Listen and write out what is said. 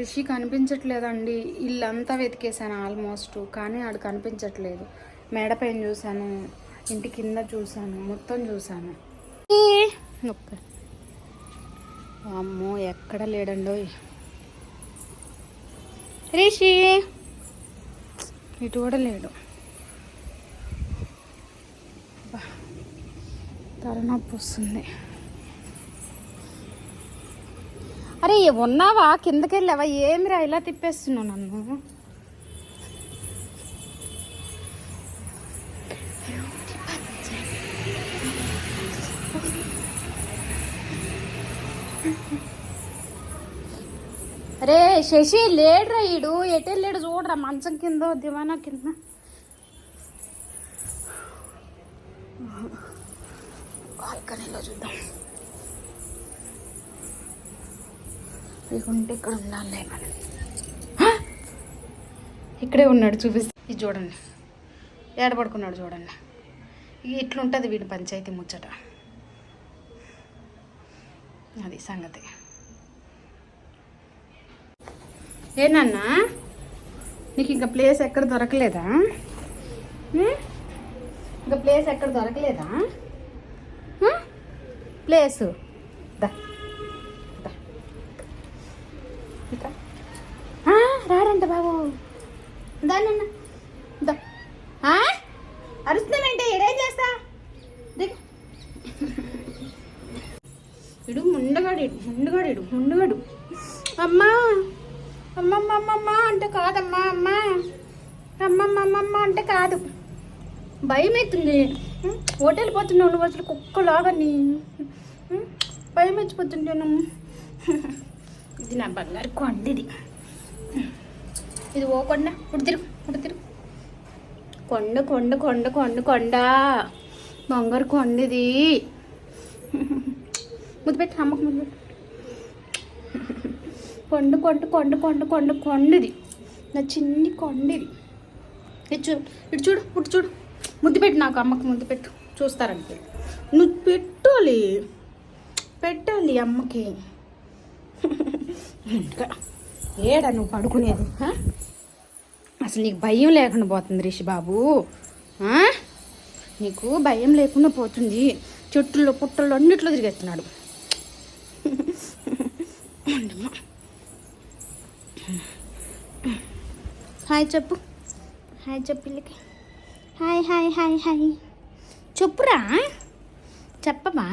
రిషి కనిపించట్లేదండి. ఇల్లంతా వెతికేసాను ఆల్మోస్ట్, కానీ ఆడు కనిపించట్లేదు. మేడ పైన చూశాను, ఇంటి కింద చూశాను, మొత్తం చూశాను. అమ్మో ఎక్కడ లేడండో రిషి. ఇటు కూడా లేడు. తలనొప్పి వస్తుంది. అరే ఉన్నావా? కిందకి వెళ్ళావా? ఏమిరా ఇలా తిప్పేస్తున్నావు నన్ను? అరే శశి లేడురా, ఈడు ఎటు వెళ్ళాడు చూడరా. మంచం కింద, దివానా కింద. బాల్కనీలో చూద్దాం. ఉంటే ఇక్కడ ఉండాలి మనం. ఇక్కడే ఉన్నాడు, చూపిస్తే. ఇది చూడండి, ఏడబడుకున్నాడు చూడండి. ఇట్లుంటుంది వీడి పంచాయతీ ముచ్చట. అది సంగతి. ఏనన్నా నీకు ఇంకా ప్లేస్ ఎక్కడ దొరకలేదా? ఇంకా ప్లేస్ ఎక్కడ దొరకలేదా? ప్లేసు రాడంట బాబు. దాన్న అరుస్తున్నానంటే ఏడేం చేస్తా? ఇడు ముండగాడు, ముండుగాడు. అమ్మా అమ్మమ్మ అంటే కాదమ్మా, అమ్మా అమ్మమ్మ అంటే కాదు. భయం అవుతుంది. హోటల్ పోతున్నావు నువ్వు అసలు కుక్కలాగా. నీ భయం వచ్చిపోతుంటాను. ఇది నా బంగారు కొండది. ఇది ఓ కొండ. ఉడితిరు కొండ బంగారు కొండది. ముద్దు పెట్టి అమ్మకు ముద్దు పెట్టు. కొండది. నా చిన్ని కొండది. ఇటు చూడు. ముద్దు పెట్టు నాకు. అమ్మకు ముద్దు పెట్టు. చూస్తారంటే నువ్వు పెట్టాలి అమ్మకి. ఏడా నువ్వు పడుకునేది? అసలు నీకు భయం లేకుండా పోతుంది రిషి బాబు. నీకు భయం లేకుండా పోతుంది. చెట్టుల్లో పుట్టల్లో అన్నిట్లో తిరిగేస్తున్నాడు. హాయ్ చెప్పు పిల్లకి. హాయ్ చెప్పురా, చెప్పమా.